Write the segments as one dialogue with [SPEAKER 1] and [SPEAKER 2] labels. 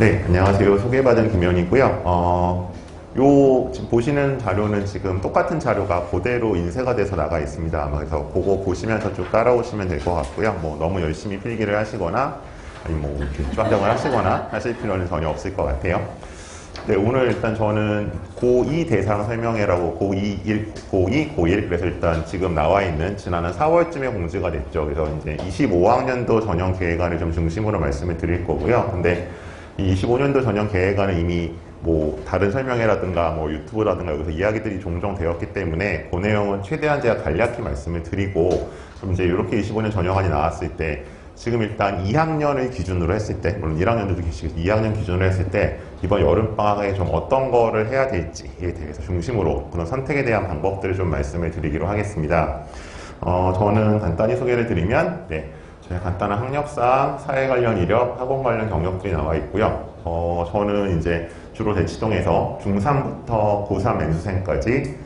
[SPEAKER 1] 네, 안녕하세요. 소개받은 김현이고요. 지금 보시는 자료는 지금 똑같은 자료가 그대로 인쇄가 돼서 나가 있습니다. 그래서 그거 보시면서 쭉 따라오시면 될 것 같고요. 뭐 너무 열심히 필기를 하시거나 아니 뭐 이렇게 쫙정을 하시거나 하실 필요는 전혀 없을 것 같아요. 네, 오늘 일단 저는 고2 대상 설명회라고 고2, 고1 그래서 일단 지금 나와 있는 지난해 4월쯤에 공지가 됐죠. 그래서 이제 25학년도 전형 계획안을 좀 중심으로 말씀을 드릴 거고요. 근데 이 25년도 전형 계획안은 이미 뭐 다른 설명회라든가 뭐 유튜브라든가 여기서 이야기들이 종종 되었기 때문에 그 내용은 최대한 제가 간략히 말씀을 드리고 그럼 이제 이렇게 25년 전형안이 나왔을 때 지금 일단 2학년을 기준으로 했을 때 물론 1학년들도 계시고 2학년 기준으로 했을 때 이번 여름방학에 좀 어떤 거를 해야 될지에 대해서 중심으로 그런 선택에 대한 방법들을 좀 말씀을 드리기로 하겠습니다. 저는 간단히 소개를 드리면 저희 간단한 학력상 사회 관련 이력, 학원 관련 경력들이 나와 있고요. 저는 이제 주로 대치동에서 중3부터 고3 연수생까지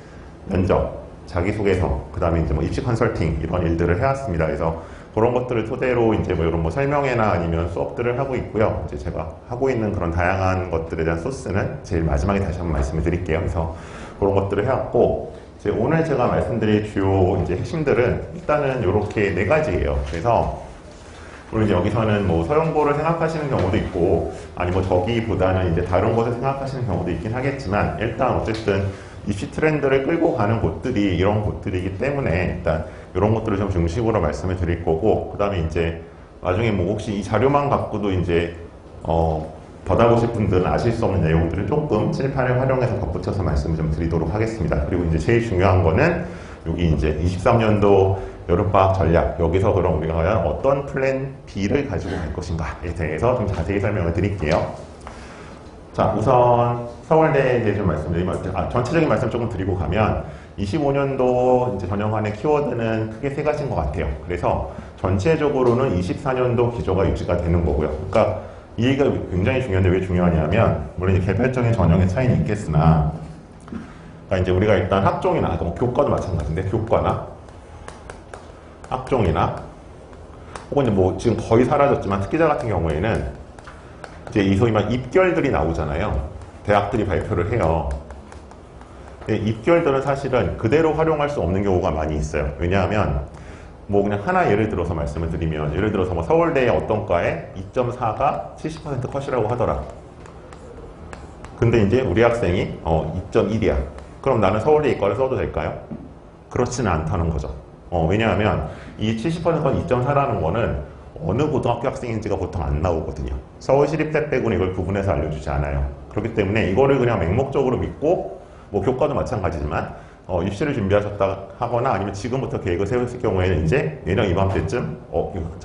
[SPEAKER 1] 면접, 자기소개서, 그 다음에 이제 뭐 입시 컨설팅 이런 일들을 해왔습니다. 그래서 그런 것들을 토대로 이제 뭐 이런 뭐 설명회나 아니면 수업들을 하고 있고요. 이제 제가 하고 있는 그런 다양한 것들에 대한 소스는 제일 마지막에 다시 한번 말씀을 드릴게요. 그래서 그런 것들을 해왔고, 이제 오늘 제가 말씀드릴 주요 이제 핵심들은 일단은 이렇게 네 가지예요. 그래서 물론 이제 여기서는 뭐 서영고를 생각하시는 경우도 있고, 아니 뭐 저기보다는 이제 다른 곳을 생각하시는 경우도 있긴 하겠지만, 일단 어쨌든 입시 트렌드를 끌고 가는 곳들이 이런 곳들이기 때문에 일단 이런 것들을 좀 중심으로 말씀을 드릴 거고, 그 다음에 이제 나중에 뭐 혹시 이 자료만 갖고도 이제 받아보실 분들은 아실 수 없는 내용들을 조금 칠판을 활용해서 덧붙여서 말씀을 좀 드리도록 하겠습니다. 그리고 이제 제일 중요한 거는 여기 이제 23년도 여름방학 전략, 여기서 그럼 우리가 과연 어떤 플랜 B를 가지고 갈 것인가에 대해서 좀 자세히 설명을 드릴게요. 자, 우선 서울대에 대해 좀 말씀드리면, 전체적인 말씀 조금 드리고 가면 25년도 이제 전형안의 키워드는 크게 세 가지인 것 같아요. 그래서 전체적으로는 24년도 기조가 유지가 되는 거고요. 그러니까 이 얘기가 굉장히 중요한데 왜 중요하냐면, 물론 이제 개별적인 전형의 차이는 있겠으나, 그러니까 이제 우리가 일단 학종이나, 뭐 교과도 마찬가지인데, 교과나 학종이나, 혹은 이제 뭐 지금 거의 사라졌지만 특기자 같은 경우에는 이제 이 소위 말 입결들이 나오잖아요. 대학들이 발표를 해요. 입결들은 사실은 그대로 활용할 수 없는 경우가 많이 있어요. 왜냐하면 뭐 그냥 하나 예를 들어서 말씀을 드리면, 예를 들어서 뭐 서울대의 어떤 과에 2.4가 70% 컷이라고 하더라. 근데 이제 우리 학생이 2.1이야. 그럼 나는 서울대 이과를 써도 될까요? 그렇지는 않다는 거죠. 왜냐하면 이 70%컷 2.4라는 거는 어느 고등학교 학생인지가 보통 안 나오거든요. 서울시립대 빼고는 이걸 구분해서 알려주지 않아요. 그렇기 때문에 이거를 그냥 맹목적으로 믿고, 뭐 교과도 마찬가지지만 입시를 준비하셨다 하거나 아니면 지금부터 계획을 세웠을 경우에는 이제 내년 이맘때쯤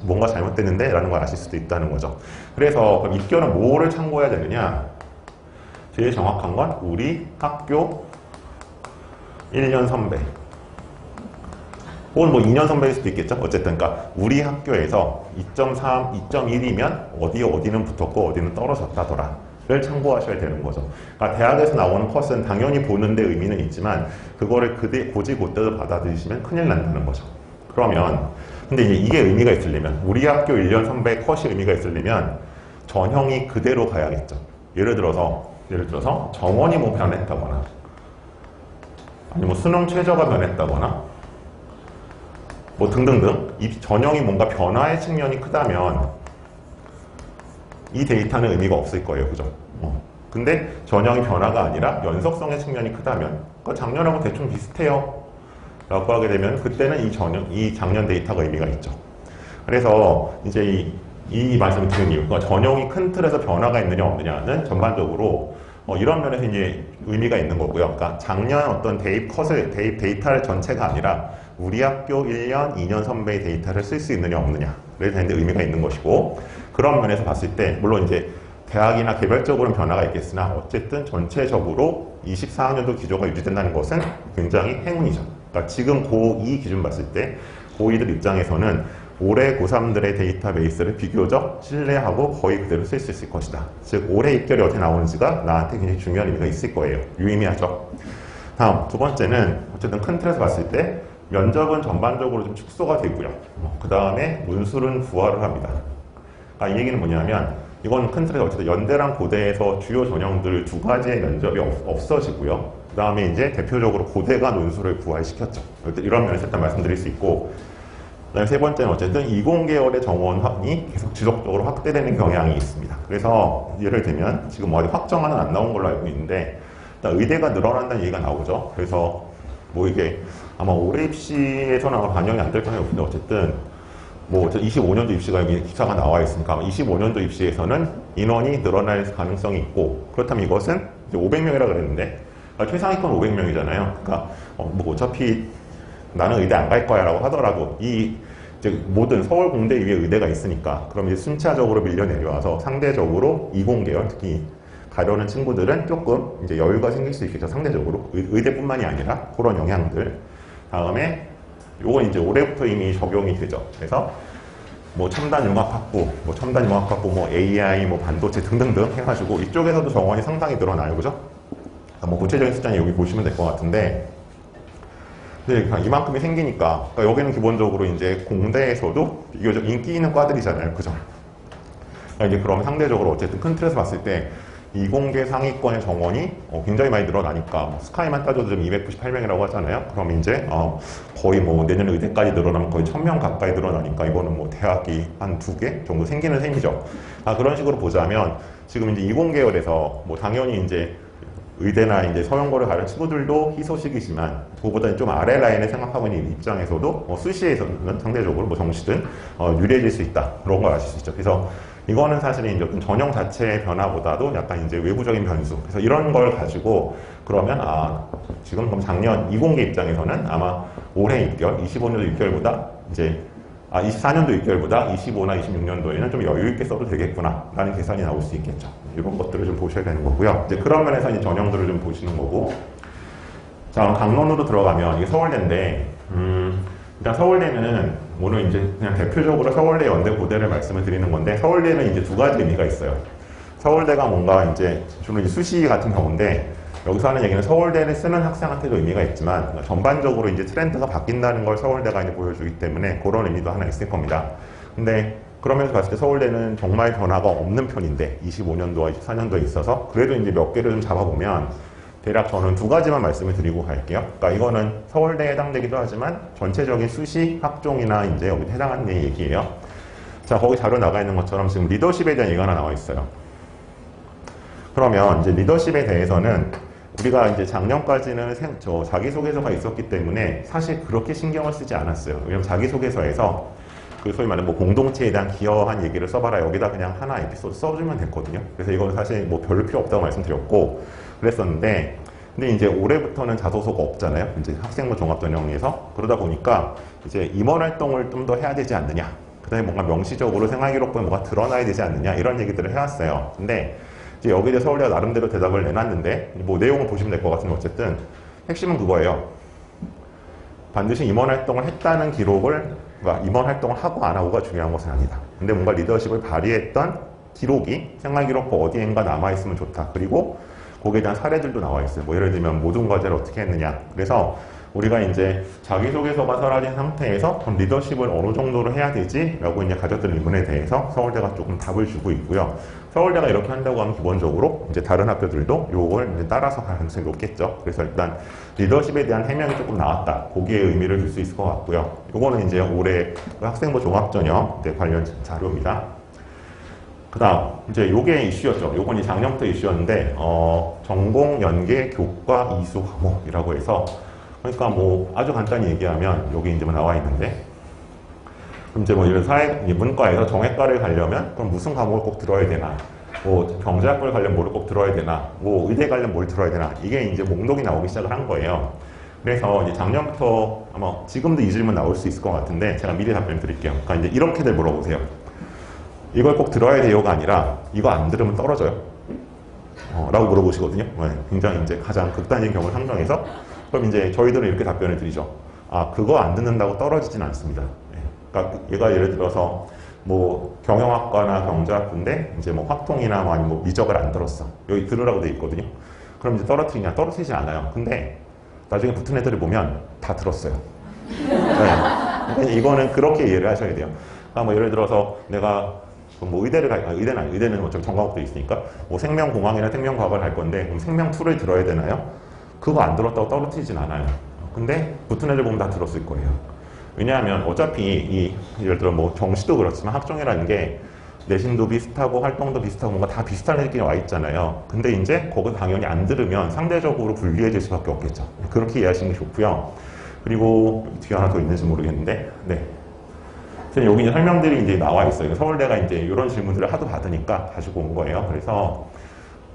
[SPEAKER 1] 뭔가 잘못됐는데 라는 걸 아실 수도 있다는 거죠. 그래서 그럼 입결은 뭐를 참고해야 되느냐? 제일 정확한 건 우리 학교 1년 선배, 혹은 뭐 2년 선배일 수도 있겠죠. 어쨌든 그러니까 우리 학교에서 2.3, 2.1이면 어디는 붙었고 어디는 떨어졌다더라 를 참고하셔야 되는 거죠. 그러니까 대학에서 나오는 컷은 당연히 보는 데 의미는 있지만 그거를 고지고대로 받아들이시면 큰일 난다는 거죠. 그러면 근데 이제 이게 의미가 있으려면, 우리 학교 1년 선배 컷이 의미가 있으려면 전형이 그대로 가야겠죠. 예를 들어서 정원이 뭐 변했다거나 아니 뭐 수능 최저가 변했다거나 뭐 등등등 이 전형이 뭔가 변화의 측면이 크다면 이 데이터는 의미가 없을 거예요. 그죠? 근데 전형이 변화가 아니라 연속성의 측면이 크다면, 그러니까 작년하고 대충 비슷해요 라고 하게 되면 그때는 이 작년 데이터가 의미가 있죠. 그래서 이제 이 말씀을 드린 이유, 그러니까 전형이 큰 틀에서 변화가 있느냐 없느냐는 전반적으로 이런 면에서 이제 의미가 있는 거고요. 그러니까 작년 어떤 대입 데이터를 전체가 아니라 우리 학교 1년, 2년 선배의 데이터를 쓸 수 있느냐 없느냐를 되는데 의미가 있는 것이고, 그런 면에서 봤을 때 물론 이제 대학이나 개별적으로는 변화가 있겠으나 어쨌든 전체적으로 24학년도 기조가 유지된다는 것은 굉장히 행운이죠. 그러니까 지금 고2 기준 봤을 때 고2들 입장에서는 올해 고3들의 데이터베이스를 비교적 신뢰하고 거의 그대로 쓸 수 있을 것이다. 즉 올해 입결이 어떻게 나오는지가 나한테 굉장히 중요한 의미가 있을 거예요. 유의미하죠. 다음 두 번째는 어쨌든 큰 틀에서 봤을 때 면접은 전반적으로 좀 축소가 되고요. 그 다음에 문술은 부활을 합니다. 이 얘기는 뭐냐면 이건 큰 틀에서 어쨌든 연대랑 고대에서 주요 전형들 두 가지의 면접이 없어지고요. 그 다음에 이제 대표적으로 고대가 논술을 부활시켰죠. 이런 면에서 일단 말씀드릴 수 있고, 그다음에 세 번째는 어쨌든 이공계열의 정원이 계속 지속적으로 확대되는 경향이 있습니다. 그래서 예를 들면 지금 어디 확정안은 안 나온 걸로 알고 있는데 일단 의대가 늘어난다는 얘기가 나오죠. 그래서 뭐 이게 아마 올해 입시에서는 아마 반영이 안 될 가능성이 없는데 어쨌든 뭐 25년도 입시가 여기 기사가 나와 있으니까 아마 25년도 입시에서는 인원이 늘어날 가능성이 있고, 그렇다면 이것은 이제 500명이라 그랬는데 최상위권 500명이잖아요. 그러니까 뭐 어차피 나는 의대 안 갈 거야 라고 하더라도 이 이제 모든 서울 공대 위에 의대가 있으니까 그럼 이제 순차적으로 밀려 내려와서 상대적으로 이공계열 특히 가려는 친구들은 조금 이제 여유가 생길 수 있겠죠. 상대적으로 의대뿐만이 아니라 그런 영향들. 다음에 요건 이제 올해부터 이미 적용이 되죠. 그래서 뭐 첨단 융합학부, 뭐 AI, 뭐 반도체 등등등 해가지고 이쪽에서도 정원이 상당히 늘어나요, 그죠? 뭐 구체적인 숫자는 여기 보시면 될 것 같은데, 네, 이만큼이 생기니까 그러니까 여기는 기본적으로 이제 공대에서도 비교적 인기 있는 과들이잖아요, 그죠? 그러니까 이제 그럼 상대적으로 어쨌든 큰 틀에서 봤을 때 이공계 상위권의 정원이 굉장히 많이 늘어나니까 뭐 스카이만 따져도 좀 298명이라고 하잖아요. 그럼 이제 거의 뭐 내년 의대까지 늘어나면 거의 1000명 가까이 늘어나니까 이거는 뭐 대학이 한 2개 정도 생기는 셈이죠. 그런 식으로 보자면 지금 이제 이공계열에서 뭐 당연히 이제 의대나 이제 서영고를 가는 친구들도 희소식이지만 그거보다 좀 아래 라인을 생각하고 있는 입장에서도 수시에서는 상대적으로 뭐 정시든 유리해질 수 있다, 그런 걸 아실 수 있죠. 그래서 이거는 사실 이제 어떤 전형 자체의 변화보다도 약간 이제 외부적인 변수. 그래서 이런 걸 가지고 그러면 지금 그럼 작년 이공계 입장에서는 아마 올해 입결, 25년도 입결보다 이제 24년도 입결보다 25나 26년도에는 좀 여유 있게 써도 되겠구나 라는 계산이 나올 수 있겠죠. 이런 것들을 좀 보셔야 되는 거고요. 이제 그런 면에서 이제 전형들을 좀 보시는 거고. 자, 강론으로 들어가면 이게 서울대인데, 일단 서울대는 오늘 이제 그냥 대표적으로 서울대, 연대, 고대를 말씀을 드리는 건데, 서울대는 이제 두 가지 의미가 있어요. 서울대가 뭔가 이제 주로 수시 같은 경우인데, 여기서 하는 얘기는 서울대를 쓰는 학생한테도 의미가 있지만 전반적으로 이제 트렌드가 바뀐다는 걸 서울대가 이제 보여주기 때문에 그런 의미도 하나 있을 겁니다. 근데 그러면서 봤을 때 서울대는 정말 변화가 없는 편인데 25년도와 24년도에 있어서 그래도 이제 몇 개를 좀 잡아보면 대략 저는 두 가지만 말씀을 드리고 갈게요. 그러니까 이거는 서울대에 해당되기도 하지만 전체적인 수시 학종이나 이제 여기 해당하는 얘기예요. 자, 거기 자료 나가 있는 것처럼 지금 리더십에 대한 얘기가 하나 나와 있어요. 그러면 이제 리더십에 대해서는 우리가 이제 작년까지는 자기소개서가 있었기 때문에 사실 그렇게 신경을 쓰지 않았어요. 왜냐면 자기소개서에서 그 소위 말하는 뭐 공동체에 대한 기여한 얘기를 써봐라. 여기다 그냥 하나 에피소드 써주면 됐거든요. 그래서 이건 사실 뭐 별로 필요 없다고 말씀드렸고 그랬었는데, 근데 이제 올해부터는 자소서가 없잖아요. 이제 학생부 종합전형에서. 그러다 보니까 이제 임원 활동을 좀 더 해야 되지 않느냐. 그 다음에 뭔가 명시적으로 생활기록부에 뭐가 드러나야 되지 않느냐. 이런 얘기들을 해왔어요. 근데 이제 여기에 대해 서울대가 나름대로 대답을 내놨는데 뭐 내용을 보시면 될 것 같은데 어쨌든 핵심은 그거예요. 반드시 임원 활동을 했다는 기록을, 그러니까 임원 활동을 하고 안 하고가 중요한 것은 아니다. 근데 뭔가 리더십을 발휘했던 기록이 생활기록부 어디엔가 남아있으면 좋다. 그리고 거기에 대한 사례들도 나와 있어요. 뭐 예를 들면 모든 과제를 어떻게 했느냐. 그래서 우리가 이제 자기소개서가 사라진 상태에서 그럼 리더십을 어느 정도로 해야 되지? 라고 이제 가졌던 의문에 대해서 서울대가 조금 답을 주고 있고요. 서울대가 이렇게 한다고 하면 기본적으로 이제 다른 학교들도 요걸 이제 따라서 갈 가능성이 높겠죠. 그래서 일단 리더십에 대한 해명이 조금 나왔다. 거기에 의미를 줄 수 있을 것 같고요. 요거는 이제 올해 학생부 종합전형 관련 자료입니다. 그 다음, 이제 요게 이슈였죠. 요건 이 작년부터 이슈였는데, 전공, 연계, 교과, 이수 과목이라고 해서, 그러니까 뭐 아주 간단히 얘기하면 여기 이제 뭐 나와 있는데, 그럼 이제 뭐 이런 문과에서 정외과를 가려면 그럼 무슨 과목을 꼭 들어야 되나, 뭐 경제학부를 가려면 뭐를 꼭 들어야 되나, 뭐 의대 가려면 뭘 들어야 되나, 이게 이제 목록이 나오기 시작을 한 거예요. 그래서 이제 작년부터 아마 지금도 이 질문 나올 수 있을 것 같은데 제가 미리 답변 드릴게요. 그러니까 이제 이렇게들 물어보세요. 이걸 꼭 들어야 돼요가 아니라 이거 안 들으면 떨어져요? 라고 물어보시거든요. 굉장히 이제 가장 극단적인 경우를 상정해서 그럼 이제 저희들은 이렇게 답변을 드리죠. 그거 안 듣는다고 떨어지진 않습니다. 그러니까 얘가 예를 들어서 뭐 경영학과나 경제학부인데 이제 뭐 확통이나 뭐 아니면 뭐 미적을 안 들었어. 여기 들으라고 돼 있거든요. 그럼 이제 떨어뜨리냐? 떨어뜨리지 않아요. 근데 나중에 붙은 애들을 보면 다 들었어요. 네. 이거는 그렇게 이해를 하셔야 돼요. 그러니까 뭐 예를 들어서 내가 그럼 뭐 의대는 어차피 전과목도 있으니까 뭐 생명공학이나 생명과학을 갈 건데 그럼 생명2를 들어야 되나요? 그거 안 들었다고 떨어뜨리진 않아요. 근데 붙은 애들 보면 다 들었을 거예요. 왜냐하면 어차피 예를 들어 뭐 정시도 그렇지만 학종이라는 게 내신도 비슷하고 활동도 비슷하고 뭔가 다 비슷한 애들끼리 와 있잖아요. 근데 이제 거기서 당연히 안 들으면 상대적으로 불리해질 수밖에 없겠죠. 그렇게 이해하시는 게 좋고요. 그리고 뒤에 하나 더 있는지 모르겠는데, 네. 여기 이제 설명들이 이제 나와 있어요. 서울대가 이제 이런 질문들을 하도 받으니까 가지고 온 거예요. 그래서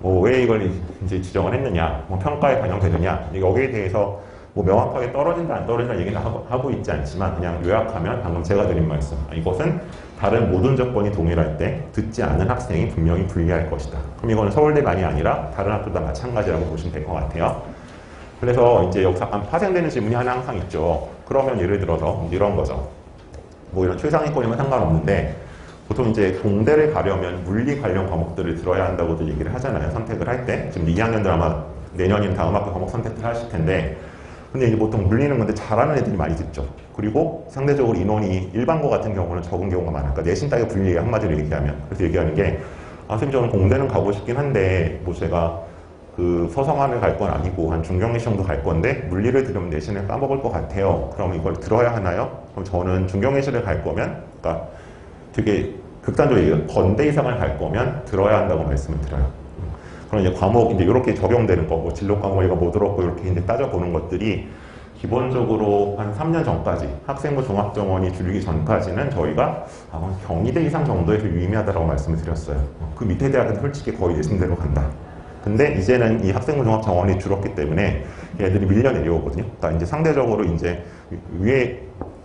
[SPEAKER 1] 뭐 왜 이걸 이제 지정을 했느냐, 뭐 평가에 반영되느냐, 여기에 대해서 뭐 명확하게 떨어진다 안 떨어진다 얘기는 하고 있지 않지만 그냥 요약하면 방금 제가 드린 말씀, 이것은 다른 모든 조건이 동일할 때 듣지 않는 학생이 분명히 불리할 것이다. 그럼 이거는 서울대만이 아니라 다른 학교도 마찬가지라고 보시면 될 것 같아요. 그래서 이제 여기서 약간 파생되는 질문이 하나 항상 있죠. 그러면 예를 들어서 이런 거죠. 뭐 이런 최상위권이면 상관없는데 보통 이제 공대를 가려면 물리 관련 과목들을 들어야 한다고도 얘기를 하잖아요. 선택을 할 때. 지금 2학년들 아마 내년인 다음 학기 과목 선택을 하실 텐데 근데 이제 보통 물리는 건데 잘하는 애들이 많이 듣죠. 그리고 상대적으로 인원이 일반고 같은 경우는 적은 경우가 많으니까 내신 따위 불리해요. 한마디로 얘기하면. 그래서 얘기하는 게 선생님 저는 공대는 가고 싶긴 한데 뭐 제가 그 서성안을 갈 건 아니고 한 중경리 시험도 갈 건데 물리를 들으면 내신을 까먹을 것 같아요. 그럼 이걸 들어야 하나요? 그럼 저는 중경리시를 갈 거면 그러니까 되게 극단적으로 얘기해요. 건대 이상을 갈 거면 들어야 한다고 말씀을 드려요. 그럼 이제 과목 이제 이렇게 적용되는 거, 뭐 진로 과목 얘가 뭐 들었고 이렇게 이제 따져보는 것들이 기본적으로 한 3년 전까지 학생부 종합정원이 줄기 전까지는 저희가 경희대 이상 정도에서 유의미하다라고 말씀을 드렸어요. 그 밑에 대학은 솔직히 거의 내신대로 간다. 근데 이제는 이 학생부 종합 정원이 줄었기 때문에 얘들이 밀려 내려오거든요. 그러니까 이제 상대적으로 이제 위에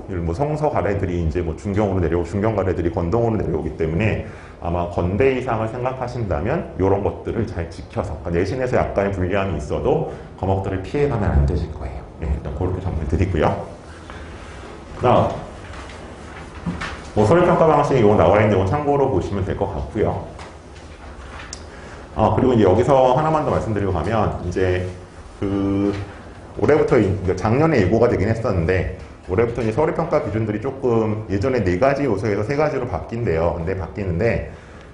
[SPEAKER 1] 뭐 성서 가래들이 이제 뭐 중경으로 내려오고 중경 가래들이 건동으로 내려오기 때문에 아마 건대 이상을 생각하신다면 이런 것들을 잘 지켜서 그러니까 내신에서 약간의 불리함이 있어도 과목들을 피해가면 안 되실 거예요. 네, 일단 그렇게 정리 드리고요. 그다음 뭐 서류평가 방식이 이거 나와 있는 거 참고로 보시면 될 것 같고요. 그리고 이제 여기서 하나만 더 말씀드리고 가면, 이제 올해부터, 작년에 예고가 되긴 했었는데, 올해부터 이제 서류평가 기준들이 조금 예전에 4가지 요소에서 3가지로 바뀐대요. 근데 바뀌는데,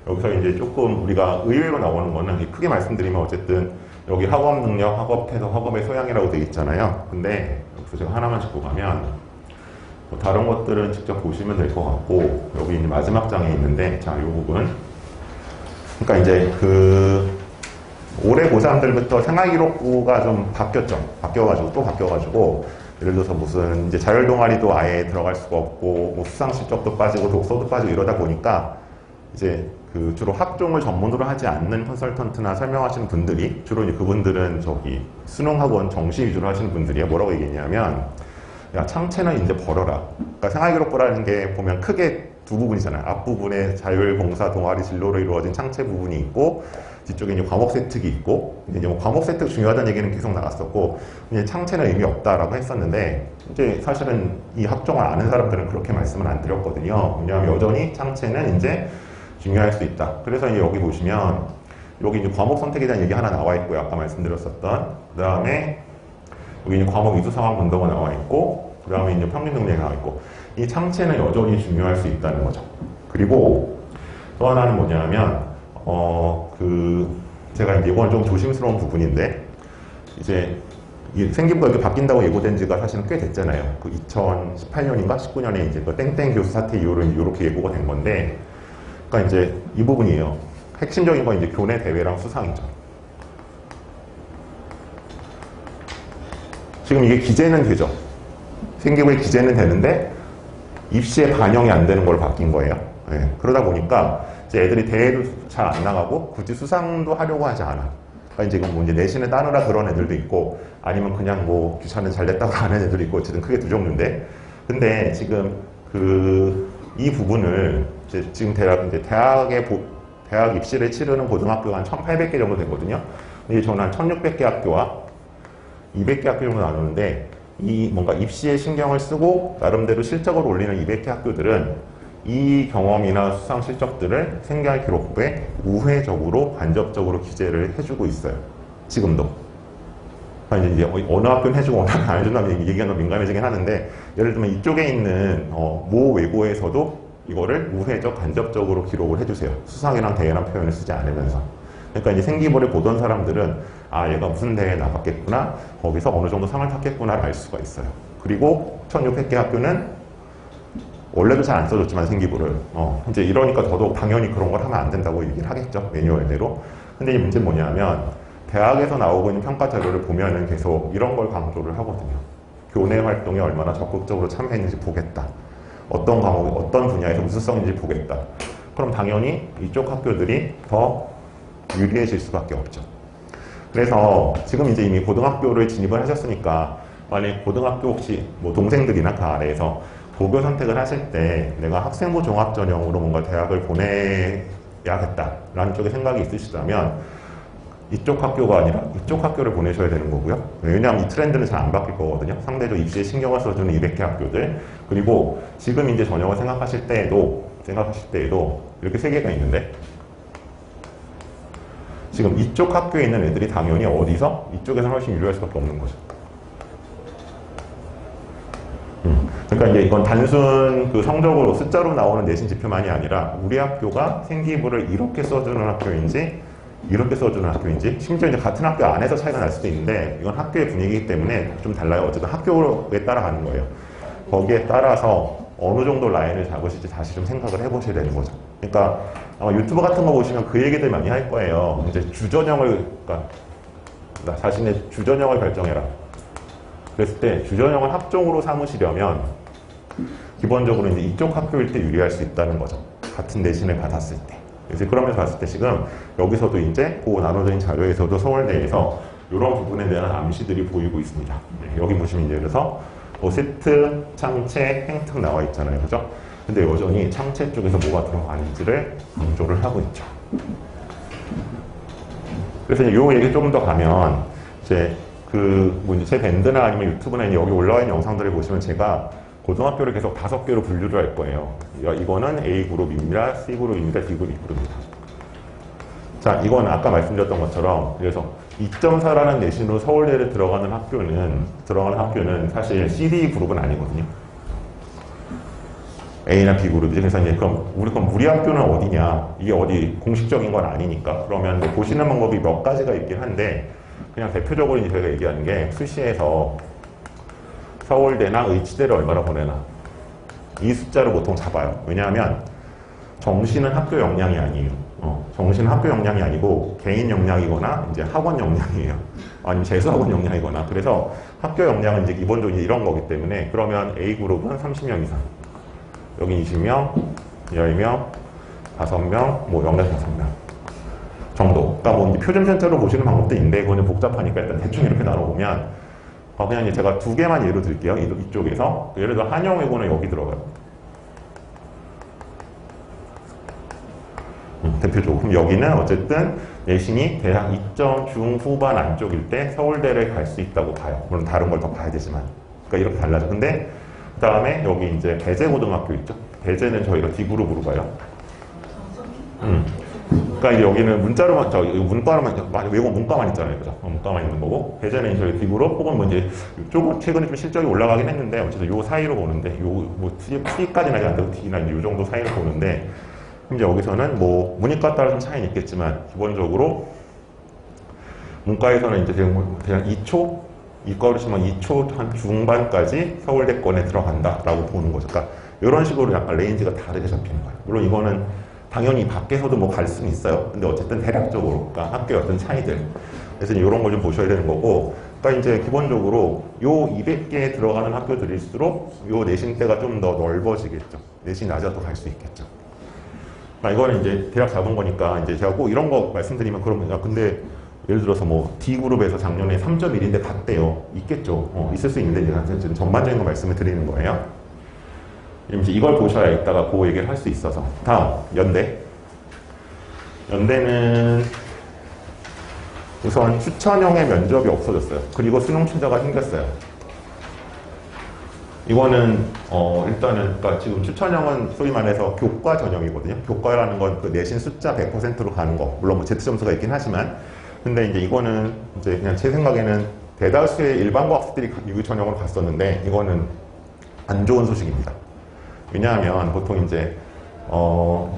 [SPEAKER 1] 여기서 이제 조금 우리가 의외로 나오는 거는, 크게 말씀드리면 어쨌든, 여기 학업 능력, 학업 태도, 학업의 소양이라고 되어 있잖아요. 근데, 여기서 제가 하나만 짚고 가면, 뭐 다른 것들은 직접 보시면 될 것 같고, 여기 이제 마지막 장에 있는데, 자, 이 부분. 그러니까 이제 올해 고3들부터 생활기록부가 좀 또 바뀌어가지고 예를 들어서 무슨 이제 자율동아리도 아예 들어갈 수가 없고 뭐 수상실적도 빠지고 독서도 빠지고 이러다 보니까 이제 주로 학종을 전문으로 하지 않는 컨설턴트나 설명하시는 분들이 주로 이제 그분들은 수능학원 정시 위주로 하시는 분들이 뭐라고 얘기했냐면 야, 창체는 이제 벌어라. 그러니까 생활기록부라는 게 보면 크게 두 부분이잖아요. 앞부분에 자율봉사 동아리 진로로 이루어진 창체 부분이 있고 뒤쪽에 이제 과목 세특이 있고 이제 뭐 과목 세특 중요하다는 얘기는 계속 나갔었고 이제 창체는 의미 없다라고 했었는데 이제 사실은 이 학종을 아는 사람들은 그렇게 말씀을 안 드렸거든요. 왜냐하면 여전히 창체는 이제 중요할 수 있다. 그래서 이제 여기 보시면 여기 이제 과목 선택에 대한 얘기 하나 나와 있고요. 아까 말씀드렸었던 그 다음에 여기 이제 과목 이수 상황 분도가 나와 있고 그 다음에 이제 평균 능력이 나와 있고 이 창체는 여전히 중요할 수 있다는 거죠. 그리고 또 하나는 뭐냐면 제가 이제 이건 좀 조심스러운 부분인데 이제 생기부가 이렇게 바뀐다고 예고된 지가 사실은 꽤 됐잖아요. 2018년인가 19년에 이제 땡땡 교수 사태 이후로 이렇게 예고가 된 건데 그러니까 이제 이 부분이에요. 핵심적인 건 이제 교내 대회랑 수상이죠. 지금 이게 기재는 되죠. 생기부의 기재는 되는데 입시에 반영이 안 되는 걸로 바뀐 거예요. 네. 그러다 보니까 이제 애들이 대회를 잘 안 나가고 굳이 수상도 하려고 하지 않아. 그러니까 이제 이건 뭐 이제 내신을 따느라 그런 애들도 있고 아니면 그냥 뭐 귀찮은 잘 됐다고 하는 애들도 있고 어쨌든 크게 두 종류인데 근데 지금 이 부분을 이제 지금 대학 입시를 치르는 고등학교가 한 1,800개 정도 되거든요. 근데 저는 한 1,600개 학교와 200개 학교 정도 나누는데 이 뭔가 입시에 신경을 쓰고 나름대로 실적을 올리는 200개 학교들은 이 경험이나 수상 실적들을 생활 기록부에 우회적으로 간접적으로 기재를 해주고 있어요. 지금도. 그러니까 이제 어느 학교는 해주고 어느 학교는 안 해준다면 얘기가 너무 민감해지긴 하는데 예를 들면 이쪽에 있는 모 외고에서도 이거를 우회적, 간접적으로 기록을 해주세요. 수상이랑 대회란 표현을 쓰지 않으면서. 그러니까 이제 생기부를 보던 사람들은 아, 얘가 무슨 대회에 나갔겠구나, 거기서 어느 정도 상을 탔겠구나를 알 수가 있어요. 그리고 1600개 학교는 원래도 잘 안 써줬지만 생기부를 이제 이러니까 더더욱 당연히 그런 걸 하면 안 된다고 얘기를 하겠죠, 매뉴얼대로. 근데 이 문제는 뭐냐면 대학에서 나오고 있는 평가 자료를 보면은 계속 이런 걸 강조를 하거든요. 교내 활동에 얼마나 적극적으로 참여했는지 보겠다, 어떤 과목, 어떤 분야에서 우수성인지 보겠다. 그럼 당연히 이쪽 학교들이 더 유리해질 수밖에 없죠. 그래서 지금 이제 이미 고등학교를 진입을 하셨으니까 만약 고등학교 혹시 뭐 동생들이나 그 아래에서 고교 선택을 하실 때 내가 학생부 종합 전형으로 뭔가 대학을 보내야겠다라는 쪽에 생각이 있으시다면 이쪽 학교가 아니라 이쪽 학교를 보내셔야 되는 거고요. 왜냐하면 이 트렌드는 잘 안 바뀔 거거든요. 상대적 입시에 신경을 써주는 200개 학교들. 그리고 지금 이제 전형을 생각하실 때에도 이렇게 세 개가 있는데 지금 이쪽 학교에 있는 애들이 당연히 어디서? 이쪽에서 훨씬 유리할 수밖에 없는 거죠. 그러니까 이제 이건 단순 그 성적으로 숫자로 나오는 내신 지표만이 아니라 우리 학교가 생기부를 이렇게 써주는 학교인지 이렇게 써주는 학교인지, 심지어 이제 같은 학교 안에서 차이가 날 수도 있는데 이건 학교의 분위기이기 때문에 좀 달라요. 어쨌든 학교에 따라 가는 거예요. 거기에 따라서 어느 정도 라인을 잡으실지 다시 좀 생각을 해보셔야 되는 거죠. 그러니까 아마 유튜브 같은 거 보시면 그 얘기들 많이 할 거예요. 이제 주전형을, 그러니까 자신의 주전형을 결정해라. 그랬을 때 주전형을 학종으로 삼으시려면 기본적으로 이제 이쪽 학교일 때 유리할 수 있다는 거죠. 같은 내신을 받았을 때. 그래서 그러면서 봤을 때 지금 여기서도 이제 그 나눠져 있는 자료에서도 서울대에서 이런 부분에 대한 암시들이 보이고 있습니다. 여기 보시면 이제 그래서 뭐 세트, 창체, 행특 나와 있잖아요. 그죠? 근데 여전히 창체 쪽에서 뭐가 들어가는지를 강조를 하고 있죠. 그래서 이제 요 얘기 조금 더 가면 이제 뭐 이제 제 밴드나 아니면 유튜브나 여기 올라와 있는 영상들을 보시면 제가 고등학교를 계속 5개로 분류를 할 거예요. 이거는 A그룹입니다, C그룹입니다, D그룹입니다. 자, 이건 아까 말씀드렸던 것처럼 그래서 2.4라는 내신으로 서울대를 들어가는 학교는 사실 CD 그룹은 아니거든요. A나 B그룹이죠. 그래서 이제 그럼 우리 학교는 어디냐? 이게 어디 공식적인 건 아니니까. 그러면 뭐 보시는 방법이 몇 가지가 있긴 한데 그냥 대표적으로 이제 저희가 얘기하는 게 수시에서 서울대나 의치대를 얼마나 보내나 이 숫자를 보통 잡아요. 왜냐하면 정시는 학교 역량이 아니에요. 정시는 학교 역량이 아니고 개인 역량이거나 이제 학원 역량이에요. 아니면 재수학원 역량이거나. 그래서 학교 역량은 이제 기본적으로 이런 거기 때문에 그러면 A그룹은 30명 이상, 여기 20명, 10명, 5명, 뭐 영락 5명 정도. 그러니까 뭐 이제 표준편차로 보시는 방법도 있는데 그거는 복잡하니까 일단 대충 이렇게 나눠보면 그냥 이제 제가 2개만 예로 들게요. 이쪽에서. 예를 들어 한영외고는 여기 들어가요. 대표적으로. 그럼 여기는 어쨌든 내신이 대학 2점 중후반 안쪽일 때 서울대를 갈 수 있다고 봐요. 물론 다른 걸 더 봐야 되지만. 그러니까 이렇게 달라져. 근데 그 다음에 여기 이제 배재고등학교 있죠. 배재는 저희가 D그룹으로 가요. 그러니까 이제 여기는 문자로만, 문과로만, 외고 문과만 있잖아요. 그죠? 문과만 있는 거고. 배재는 저희 D그룹 혹은 뭐 이제 이쪽은 최근에 좀 실적이 올라가긴 했는데 어쨌든 요 사이로 보는데 뭐 T까지는 아직 안 되고 D나 요 정도 사이로 보는데 이제 여기서는 뭐 문이과 따라 좀 차이는 있겠지만 기본적으로 문과에서는 이제 그냥 2초, 이과로 치면 2초 한 중반까지 서울대권에 들어간다라고 보는 거죠. 그러니까 이런 식으로 약간 레인지가 다르게 잡히는 거예요. 물론 이거는 당연히 밖에서도 뭐 갈 수는 있어요. 근데 어쨌든 대략적으로, 그러니까 학교의 어떤 차이들. 그래서 이런 걸 좀 보셔야 되는 거고, 그러니까 이제 기본적으로 요 200개에 들어가는 학교들일수록 요 내신대가 좀 더 넓어지겠죠. 내신 낮아도 갈 수 있겠죠. 그러니까 이거는 이제 대략 잡은 거니까 이제 제가 꼭 이런 거 말씀드리면 그러면 근데 예를 들어서 뭐 D그룹에서 작년에 3.1인데 갔대요. 있겠죠. 있을 수 있는데 제가 전반적인 거 말씀을 드리는 거예요. 이걸 보셔야 이따가 그 얘기를 할 수 있어서. 다음, 연대. 연대는 우선 추천형의 면접이 없어졌어요. 그리고 수능 최저가 생겼어요. 이거는 일단은 그러니까 지금 추천형은 소위 말해서 교과 전형이거든요. 교과라는 건 그 내신 숫자 100%로 가는 거. 물론 뭐 Z점수가 있긴 하지만 근데 이제 이거는 이제 그냥 제 생각에는 대다수의 일반고 학생들이 이 전형으로 갔었는데 이거는 안 좋은 소식입니다. 왜냐하면 보통 이제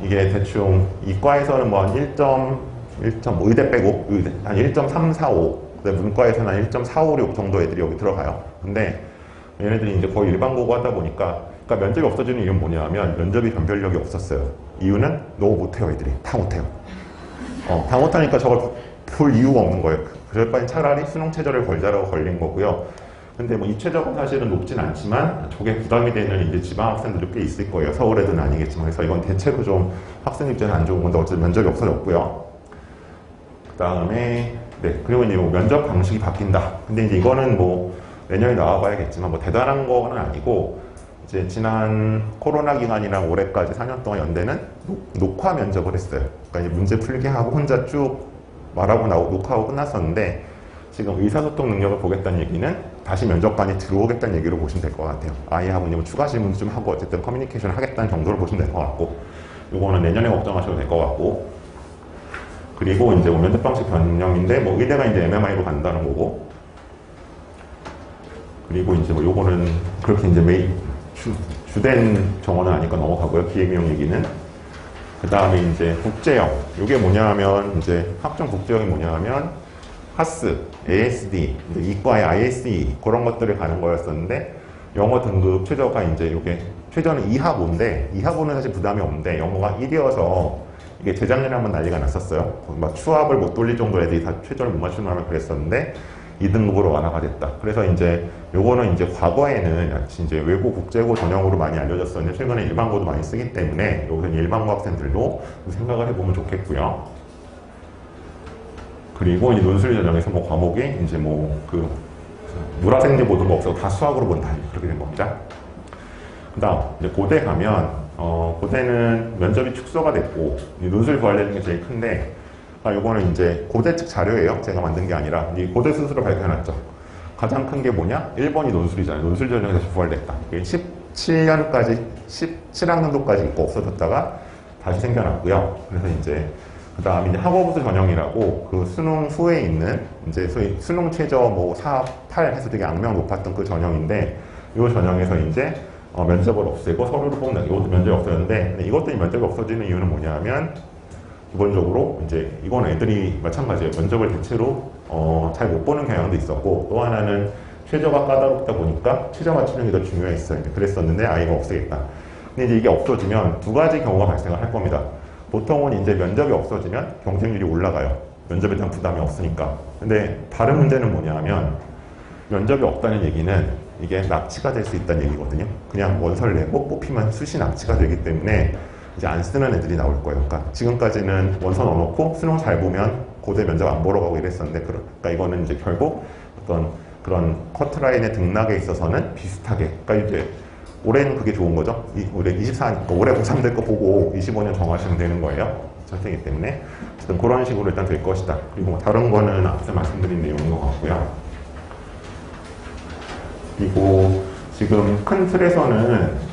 [SPEAKER 1] 이게 대충 이과에서는 뭐 한 1.5 의대 빼고 한 1.345, 문과에서는 한 1.456 정도 애들이 여기 들어가요. 근데 얘네들이 이제 거의 일반고고 하다 보니까, 그러니까 면접이 없어지는 이유는 뭐냐면 면접이 변별력이 없었어요. 이유는 너무 못해요. 애들이 다 못해요. 다 못하니까 저걸 볼 이유가 없는 거예요. 그럴 바엔 차라리 수능 최저를 걸자라고 걸린 거고요. 근데 뭐 이 최저가 사실은 높진 않지만 저게 부담이 되는 이제 지방 학생들도 꽤 있을 거예요. 서울 애들은 아니겠지만. 그래서 이건 대체로 좀 학생 입장에서 안 좋은 건데 어쨌든 면접이 없어졌고요. 그 다음에 네, 그리고 이제 뭐 면접 방식이 바뀐다. 근데 이제 이거는 뭐 내년에 나와봐야겠지만 뭐 대단한 거는 아니고, 이제 지난 코로나 기간이랑 올해까지 4년 동안 연대는 녹화 면접을 했어요. 그러니까 이제 문제 풀게 하고 혼자 쭉 말하고 나오고 녹화하고 끝났었는데, 지금 의사소통 능력을 보겠다는 얘기는 다시 면접관이 들어오겠다는 얘기로 보시면 될 것 같아요. 아이하고 이제 뭐 추가 질문 좀 하고 어쨌든 커뮤니케이션을 하겠다는 정도로 보시면 될 것 같고, 이거는 내년에 걱정하셔도 될 것 같고, 그리고 이제 뭐 면접 방식 변형인데 뭐 의대가 이제 MMI로 간다는 거고, 그리고 이제 뭐 요거는 그렇게 이제 주된 정원은 아니까 넘어가고요. 기획용 얘기는. 그 다음에 이제 국제형. 요게 뭐냐 하면 이제 학종 국제형이 뭐냐 하면 하스, ASD, 이과의 ISE 그런 것들을 가는 거였었는데, 영어 등급 최저가 이제 요게 최저는 2하고인데 2하고는 사실 부담이 없는데 영어가 1이어서 이게 재작년에 한번 난리가 났었어요. 막 추합을 못 돌릴 정도로 애들이 다 최저를 못 맞추는 하면 그랬었는데 2등급으로 완화가 됐다. 그래서 이제 요거는 이제 과거에는 이제 외고 국제고 전형으로 많이 알려졌었는데 최근에 일반고도 많이 쓰기 때문에 여기서 일반고 학생들도 생각을 해보면 좋겠고요. 그리고 이제 논술 전형에서 뭐 과목이 이제 뭐 그 물학생들 보던 거 없어서 다 수학으로 본다. 그렇게 된 겁니다. 그 다음 이제 고대 가면 고대는 면접이 축소가 됐고 논술 부활되는 게 제일 큰데, 요거는 이제 고대 측 자료예요. 제가 만든 게 아니라 이 고대 스스로 발표해놨죠. 가장 큰 게 뭐냐? 1번이 논술이잖아요. 논술 전형이 다시 부활됐다. 17년까지 17학년도까지 있고 없어졌다가 다시 생겨났고요. 그래서 이제 그 다음에 이제 학업우수 전형이라고 그 수능 후에 있는 이제 소위 수능 최저 뭐 4, 8 해서 되게 악명 높았던 그 전형인데, 이 전형에서 이제 면접을 없애고 서류를 뽑는, 이것도 면접이 없어졌는데, 이것도 면접이 없어지는 이유는 뭐냐면 기본적으로 이제 이건 애들이 마찬가지예요. 면접을 대체로 잘 못 보는 경향도 있었고, 또 하나는 최저가 까다롭다 보니까 최저 맞추는 게 더 중요했어요. 그랬었는데 아이가 없애겠다. 근데 이제 이게 없어지면 두 가지 경우가 발생을 할 겁니다. 보통은 이제 면접이 없어지면 경쟁률이 올라가요. 면접에 대한 부담이 없으니까. 근데 다른 문제는 뭐냐 하면 면접이 없다는 얘기는 이게 납치가 될 수 있다는 얘기거든요. 그냥 원서를 내고 뽑히면 수시 납치가 되기 때문에 이제 안 쓰는 애들이 나올 거예요. 그러니까 지금까지는 원서 넣어놓고 수능 잘 보면 고대 면접 안 보러 가고 이랬었는데, 그러니까 이거는 이제 결국 어떤 그런 커트라인의 등락에 있어서는 비슷하게, 그러니까 이제 올해는 그게 좋은 거죠. 올해 24니까 올해 고3 될 거 보고 25년 정하시면 되는 거예요. 선생이기 때문에 어쨌든 그런 식으로 일단 될 것이다. 그리고 뭐 다른 거는 앞서 말씀드린 내용인 것 같고요. 그리고 지금 큰 틀에서는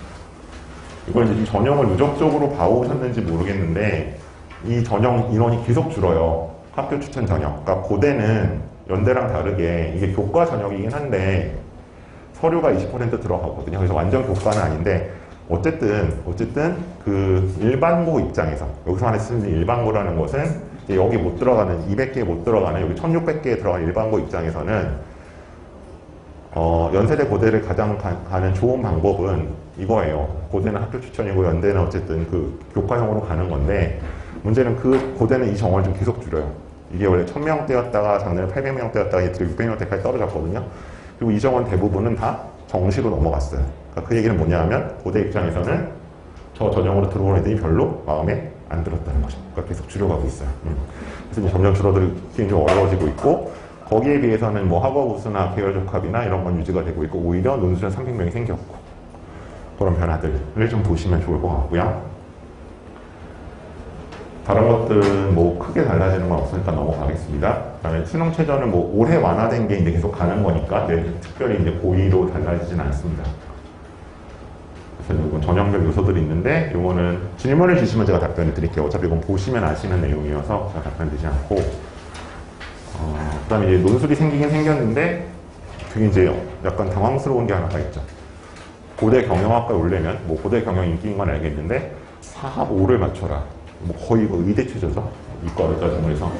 [SPEAKER 1] 이걸 이제 이 전형을 누적적으로 봐오셨는지 모르겠는데, 이 전형 인원이 계속 줄어요. 학교 추천 전형. 그러니까 고대는 연대랑 다르게 이게 교과 전형이긴 한데 서류가 20% 들어가거든요. 그래서 완전 교과는 아닌데 어쨌든 그 일반고 입장에서, 여기서 말씀드린 일반고라는 것은 이제 여기 못 들어가는 200개에 못 들어가는 여기 1600개에 들어가는 일반고 입장에서는 연세대 고대를 가장 가는 좋은 방법은 이거예요. 고대는 학교 추천이고 연대는 어쨌든 그 교과형으로 가는 건데, 문제는 그 고대는 이 정원을 좀 계속 줄여요. 이게 원래 1000명대였다가 작년에 800명대였다가 이제 600명대까지 떨어졌거든요. 그리고 이 정원 대부분은 다 정시로 넘어갔어요. 그러니까 그 얘기는 뭐냐 하면 고대 입장에서는 저 전형으로 들어온 애들이 별로 마음에 안 들었다는 거죠. 그러니까 계속 줄여가고 있어요. 그래서 이제 점점 줄어들기 좀 어려워지고 있고, 거기에 비해서는 뭐 학업우수나 계열적합이나 이런 건 유지가 되고 있고, 오히려 논술은 300명이 생겼고, 그런 변화들을 좀 보시면 좋을 것 같고요. 다른 것들은 뭐 크게 달라지는 건 없으니까 넘어가겠습니다. 그다음에 수능 최저는 뭐 올해 완화된 게 이제 계속 가는 거니까 특별히 이제 고의로 달라지진 않습니다. 그래서 이건 전형적 요소들이 있는데, 이거는 질문을 주시면 제가 답변을 드릴게요. 어차피 이건 보시면 아시는 내용이어서 제가 답변 드리지 않고, 그다음에 이제 논술이 생기긴 생겼는데 되게 이제 약간 당황스러운 게 하나가 있죠. 고대 경영학과에 오려면 뭐 고대 경영 인기인 건 알겠는데 4합 5를 맞춰라. 뭐 거의 이거 의대 최저죠. 이과를 따지고 해서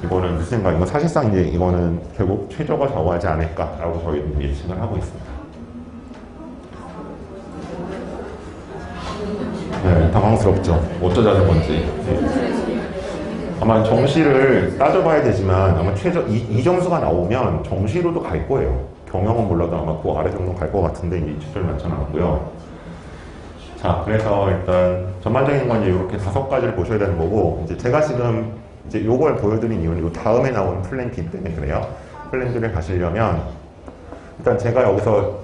[SPEAKER 1] 이거는 무슨 생각이고 사실상 이제 이거는 결국 최저가 좌우하지 않을까라고 저희는 예측을 하고 있습니다. 네, 당황스럽죠. 어쩌자는 건지. 아마 정시를 따져봐야 되지만 아마 최저 이 점수가 나오면 정시로도 갈 거예요. 경영은 몰라도 아마 그 아래 정도 갈 것 같은데 이 최저를 맞춰놨고요. 자, 그래서 일단 전반적인 건 이제 이렇게 5가지를 보셔야 되는 거고 이제 제가 지금 이제 요걸 보여드린 이유는 요 다음에 나오는 플랜 B 때문에 그래요. 플랜 B를 가시려면 일단 제가 여기서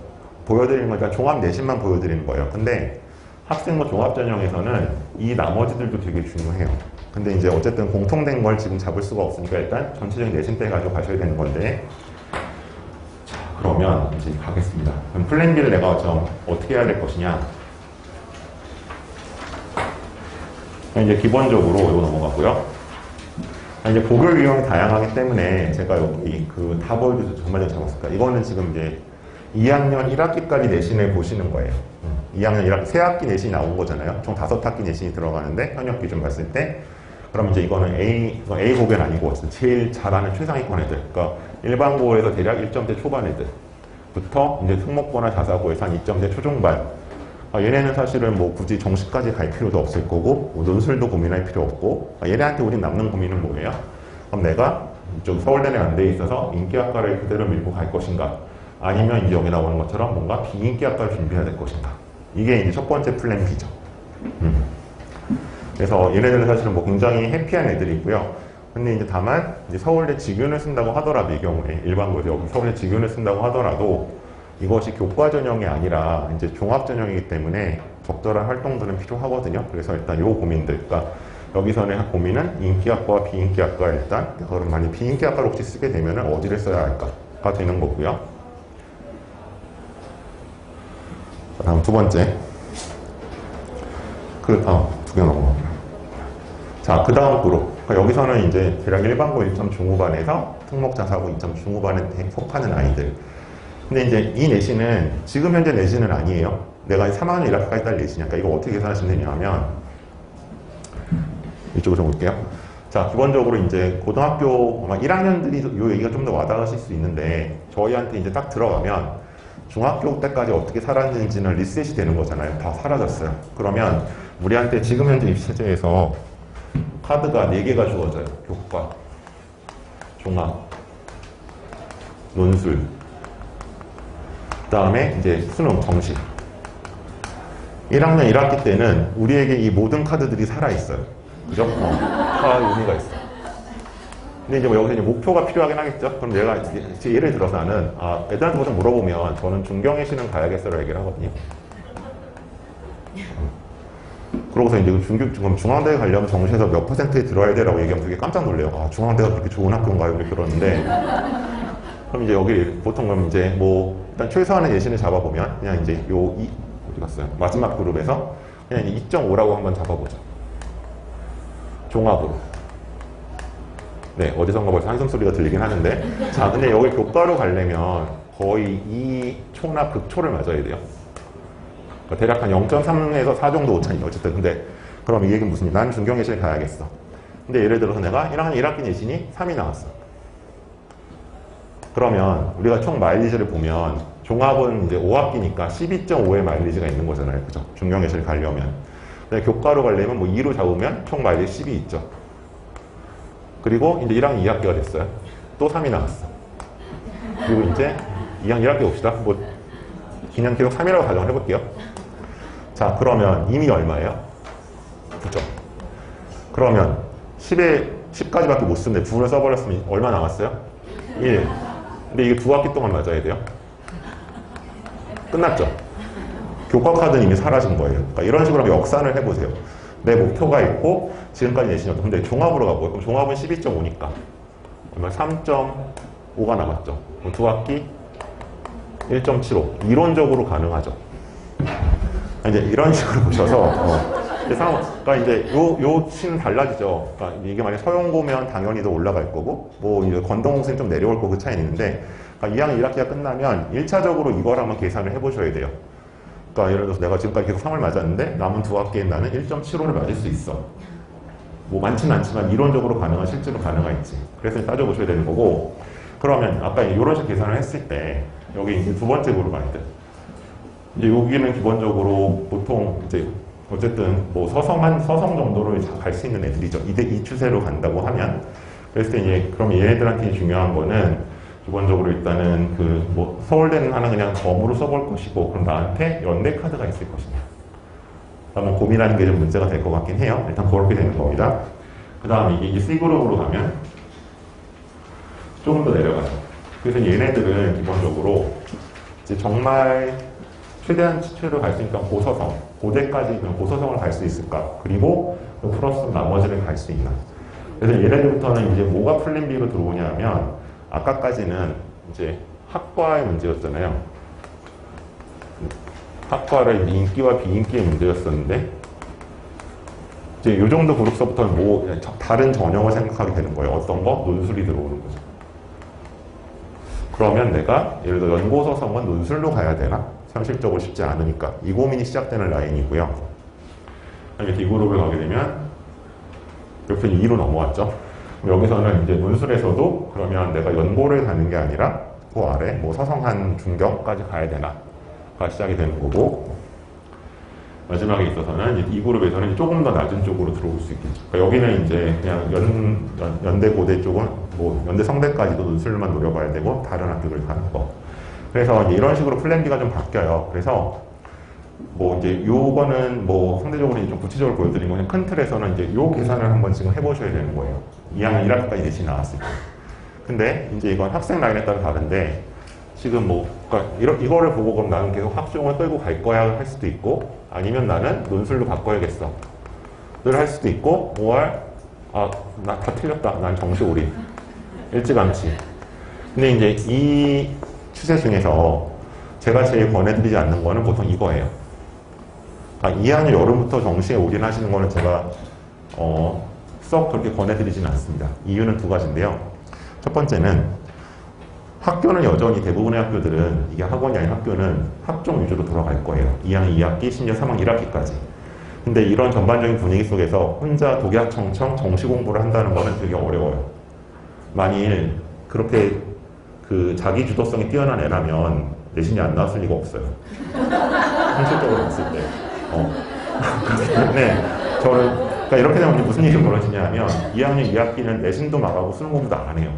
[SPEAKER 1] 보여드리는 건 일단 종합 내신만 보여드리는 거예요. 근데 학생부 종합전형에서는 이 나머지들도 되게 중요해요. 근데 이제 어쨌든 공통된 걸 지금 잡을 수가 없으니까 일단 전체적인 내신 때 가지고 가셔야 되는 건데 자, 그러면 이제 가겠습니다. 그럼 플랜 B를 내가 좀 어떻게 해야 될 것이냐. 이제 기본적으로 이거 넘어가고요. 이제 보결 유형이 다양하기 때문에 제가 여기 그 답을 전반적으로 잡았을까. 이거는 지금 이제 2학년 1학기까지 내신을 보시는 거예요. 2학년 1학기, 세 학기 내신이 나온 거잖아요. 총 5학기 내신이 들어가는데 현역 기준 봤을 때 그럼 이제 이거는 A 고견 아니고 제일 잘하는 최상위권 애들. 그러니까 일반고에서 대략 1점대 초반 애들부터 이제 특목고나 자사고에서 한 2점대 초중반. 얘네는 사실은 뭐 굳이 정시까지 갈 필요도 없을 거고 뭐 논술도 고민할 필요 없고 얘네한테 우린 남는 고민은 뭐예요? 그럼 내가 이쪽 서울대는 안 돼 있어서 인기학과를 그대로 밀고 갈 것인가? 아니면 이제 여기 나오는 것처럼 뭔가 비인기학과를 준비해야 될 것인가? 이게 이제 첫 번째 플랜 B죠. 그래서 얘네들은 사실은 뭐 굉장히 해피한 애들이고요. 근데 이제 다만 이제 서울대 직윤을 쓴다고 하더라도 이 경우에 일반고에서 여기 서울대 직윤을 쓴다고 하더라도 이것이 교과 전형이 아니라 이제 종합 전형이기 때문에 적절한 활동들은 필요하거든요. 그래서 일단 요 고민들, 그러니까 여기서는 고민은 인기학과와 비인기학과 일단 그럼 만약 비인기학과를 혹시 쓰게 되면 어디를 써야 할까가 되는 거고요. 다음 두 번째, 두 개 넘어갑니다. 자, 그 다음 그룹. 그러니까 여기서는 이제 대략 일반고 1점 중후반에서 특목자사고 2점 중후반에 속하는 아이들. 근데 이제 이 내신은 지금 현재 내신은 아니에요. 내가 3학년 1학기까지 딸 내신이니까 그러니까 이거 어떻게 계산하시면 되냐면 이쪽으로 좀 올게요. 자, 기본적으로 이제 고등학교 아마 1학년들이 요 얘기가 좀 더 와닿으실 수 있는데 저희한테 이제 딱 들어가면 중학교 때까지 어떻게 살았는지는 리셋이 되는 거잖아요. 다 사라졌어요. 그러면 우리한테 지금 현재 입시제에서 카드가 4개가 주어져요. 교과, 종합, 논술, 그 다음에 이제 수능, 정시. 1학년 1학기 때는 우리에게 이 모든 카드들이 살아있어요. 그죠? 다 의미가 있어. 근데 이제 뭐 여기서 이제 목표가 필요하긴 하겠죠? 그럼 내가 이제 예를 들어서 나는, 애들한테 뭐 좀 물어보면 저는 중경외시는 가야겠어라고 얘기를 하거든요. 그러고서 이제 그럼 중앙대에 가려면 정시에서 몇 %에 들어야 돼라고 얘기하면 되게 깜짝 놀래요. 중앙대가 그렇게 좋은 학교인가요? 이렇게 그러는데. 그럼 이제 여기 보통 그럼 이제 뭐 일단 최소한의 예신을 잡아보면 그냥 이제 어디 갔어요? 마지막 그룹에서 그냥 2.5라고 한번 잡아보죠. 종합으로. 네, 어디선가 벌써 한숨 소리가 들리긴 하는데 자, 근데 여기 교과로 가려면 거의 2초나 극초를 맞아야 돼요. 그러니까 대략 한 0.3에서 4 정도 오차니까 어쨌든 근데 그럼 이 얘기는 무슨 일? 난 중경예실 가야겠어. 근데 예를 들어서 내가 1학년 1학기 예신이 3이 나왔어. 그러면 우리가 총 마일리지를 보면 종합은 이제 5학기니까 12.5의 마일리지가 있는 거잖아요. 그죠? 중경예실 가려면. 근데 교과로 가려면 뭐 2로 잡으면 총 마일리지 10이 있죠. 그리고 이제 1학년 2학기가 됐어요. 또 3이 나왔어. 그리고 이제 2학년 1학기 봅시다. 뭐 그냥 계속 3이라고 가정을 해볼게요. 자, 그러면 이미 얼마예요? 9점. 그러면 10까지밖에 못 쓰는데 9를 써버렸으면 얼마 남았어요? 1. 근데 이게 2학기 동안 맞아야 돼요. 끝났죠? 교과 카드는 이미 사라진 거예요. 그러니까 이런 식으로 역산을 해보세요. 내 목표가 있고 지금까지 내신이었죠. 근데 종합으로 가고요. 그럼 종합은 12.5니까 그러면 3.5가 남았죠. 그럼 2학기 1.75. 이론적으로 가능하죠. 이제 이런 식으로 보셔서 그러니까 이제 요 치는 달라지죠. 그러니까 이게 만약 서영고면 당연히 더 올라갈 거고, 뭐 이제 건동홍수는 좀 내려올 거고 그 차이는 있는데, 그러니까 2학년 1학기가 끝나면 1차적으로 이걸 한번 계산을 해보셔야 돼요. 그러니까 예를 들어서 내가 지금까지 계속 3을 맞았는데 남은 두 학기에 나는 1.75를 맞을 수 있어. 뭐 많지는 않지만 이론적으로 가능한, 실제로 가능할지. 그래서 따져보셔야 되는 거고, 그러면 아까 이런 식으로 계산을 했을 때 여기 이제 두 번째 그룹 아이들. 이제 여기는 기본적으로 보통 이제 어쨌든 뭐 서성 정도로 갈 수 있는 애들이죠. 이 추세로 간다고 하면. 그랬을 때 이제 그럼 얘네들한테 중요한 거는 기본적으로 일단은 그 뭐 서울대는 하나 그냥 검으로 써볼 것이고, 그럼 나한테 연대 카드가 있을 것이냐. 한번 고민하는 게 좀 문제가 될 것 같긴 해요. 일단 그렇게 되는 겁니다. 그 다음에 이게 C그룹으로 가면 조금 더 내려가죠. 그래서 얘네들은 기본적으로 이제 정말 최대한 최로 갈 수 있으니까 고서성, 고대까지 고서성을 갈 수 있을까? 그리고 플러스 나머지를 갈 수 있나? 그래서 얘네들부터는 이제 뭐가 플랜 B로 들어오냐면, 아까까지는 이제 학과의 문제였잖아요. 학과를 인기와 비인기의 문제였었는데, 이제 이 정도 그룹서부터는 뭐 다른 전형을 생각하게 되는 거예요. 어떤 거? 논술이 들어오는 거죠. 그러면 내가 예를 들어 연고서성은 논술로 가야 되나? 현실적으로 쉽지 않으니까 이 고민이 시작되는 라인이고요. 이렇게 D그룹을 가게 되면 이렇게 2로 넘어왔죠. 여기서는 이제 논술에서도 그러면 내가 연고를 가는 게 아니라 그 아래 뭐 서성한 중경까지 가야 되나가 시작이 되는 거고, 마지막에 있어서는 이제 D그룹에서는 조금 더 낮은 쪽으로 들어올 수 있겠죠. 그러니까 여기는 이제 그냥 연대 고대 쪽은 뭐 연대 성대까지도 논술만 노려봐야 되고 다른 학교를 가는 거. 그래서 이런 식으로 플랜 B가 좀 바뀌어요. 그래서 뭐 이제 요거는 뭐 상대적으로 좀 구체적으로 보여드린 거는 큰 틀에서는 이제 요 계산을 한번 지금 해보셔야 되는 거예요. 2학년 1학기까지 내신 나왔을 때. 근데 이제 이건 학생 라인에 따라 다른데, 지금 뭐 그러니까 이거를 보고 그럼 나는 계속 학종을 끌고 갈 거야 할 수도 있고, 아니면 나는 논술로 바꿔야겠어 늘 할 수도 있고, 5월 나 다 틀렸다, 난 정시 올인, 일찌감치. 근데 이제 이 추세 중에서 제가 제일 권해드리지 않는 거는 보통 이거예요. 그러니까 2학년 여름부터 정시에 올인하시는 거는 제가 썩 그렇게 권해드리지는 않습니다. 이유는 두 가지인데요. 첫 번째는 학교는 여전히 대부분의 학교들은, 이게 학원이 아닌 학교는 학종 위주로 돌아갈 거예요. 2학년 2학기, 심지어 3학년 1학기까지. 근데 이런 전반적인 분위기 속에서 혼자 독야청청 정시 공부를 한다는 거는 되게 어려워요. 만일 그렇게 그 자기 주도성이 뛰어난 애라면 내신이 안 나왔을 리가 없어요. 현실적으로 봤을 때. 그렇기 때문에 저는, 그러니까 이렇게 되면 무슨 일이 벌어지냐 하면 2학년 2학기는 내신도 망하고 수능 공부도 안 해요.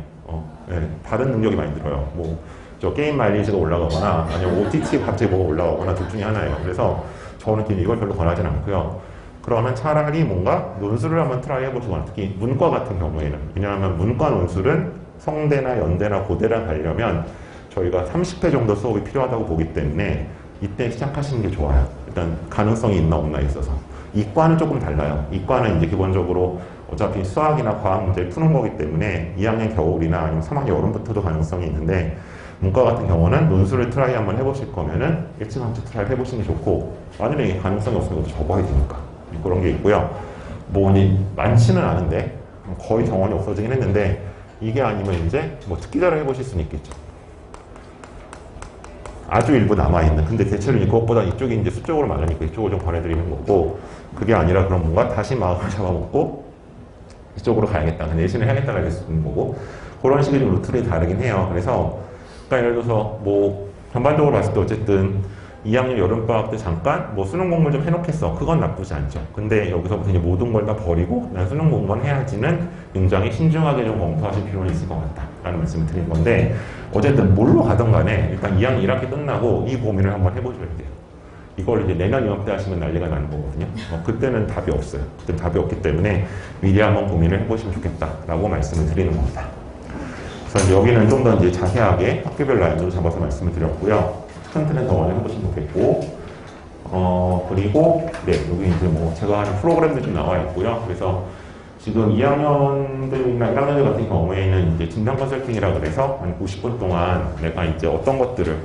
[SPEAKER 1] 네, 다른 능력이 많이 들어요. 뭐 저 게임 마일리지가 올라가거나 아니면 OTT 갑자기 뭐가 올라가거나 둘 중에 하나예요. 그래서 저는 이걸 별로 권하지는 않고요. 그러면 차라리 뭔가 논술을 한번 트라이 해보시거나, 특히 문과 같은 경우에는, 왜냐하면 문과 논술은 성대나 연대나 고대나 가려면 저희가 30회 정도 수업이 필요하다고 보기 때문에 이때 시작하시는 게 좋아요. 일단 가능성이 있나 없나에 있어서. 이과는 조금 달라요. 이과는 이제 기본적으로 어차피 수학이나 과학 문제를 푸는 거기 때문에 2학년 겨울이나 아니면 3학년 여름부터도 가능성이 있는데, 문과 같은 경우는 논술을 트라이 한번 해보실 거면은 일찌감치 트라이 해보시는 게 좋고, 만약에 가능성이 없으면 이것도 접어야 되니까. 그런 게 있고요. 뭐 많지는 않은데 거의 정원이 없어지긴 했는데, 이게 아니면 이제 뭐 특기자를 해보실 수는 있겠죠. 아주 일부 남아있는, 근데 대체로 그것보다 이쪽이 이제 수적으로 많으니까 이쪽을 좀 권해드리는 거고, 그게 아니라 그럼 뭔가 다시 마음을 잡아먹고 이쪽으로 가야겠다, 내신을 해야겠다가 될 수 있는 거고, 그런 식의 좀 루트들이 다르긴 해요. 그래서 그러니까 예를 들어서 뭐 전반적으로 봤을 때 어쨌든 2학년 여름방학 때 잠깐 뭐 수능 공부를 좀 해놓겠어. 그건 나쁘지 않죠. 근데 여기서부터 이제 모든 걸 다 버리고 난 수능 공부만 해야지는 굉장히 신중하게 좀 검토하실 필요는 있을 것 같다라는 말씀을 드린 건데, 어쨌든 뭘로 가든 간에 일단 2학년 1학기 끝나고 이 고민을 한번 해보셔야 돼요. 이걸 이제 내년 이맘때 하시면 난리가 나는 거거든요. 그때는 답이 없어요. 그때는 답이 없기 때문에 미리 한번 고민을 해보시면 좋겠다라고 말씀을 드리는 겁니다. 그래서 여기는 좀 더 이제 자세하게 학교별 라인으로 잡아서 말씀을 드렸고요. 큰 틀은 더 해보시면 좋겠고, 그리고 네, 여기 이제 뭐 제가 하는 프로그램도 좀 나와 있고요. 그래서 지금 2학년들이나 1학년들 같은 경우에는 이제 진단 컨설팅이라 그래서 한 90분 동안 내가 이제 어떤 것들을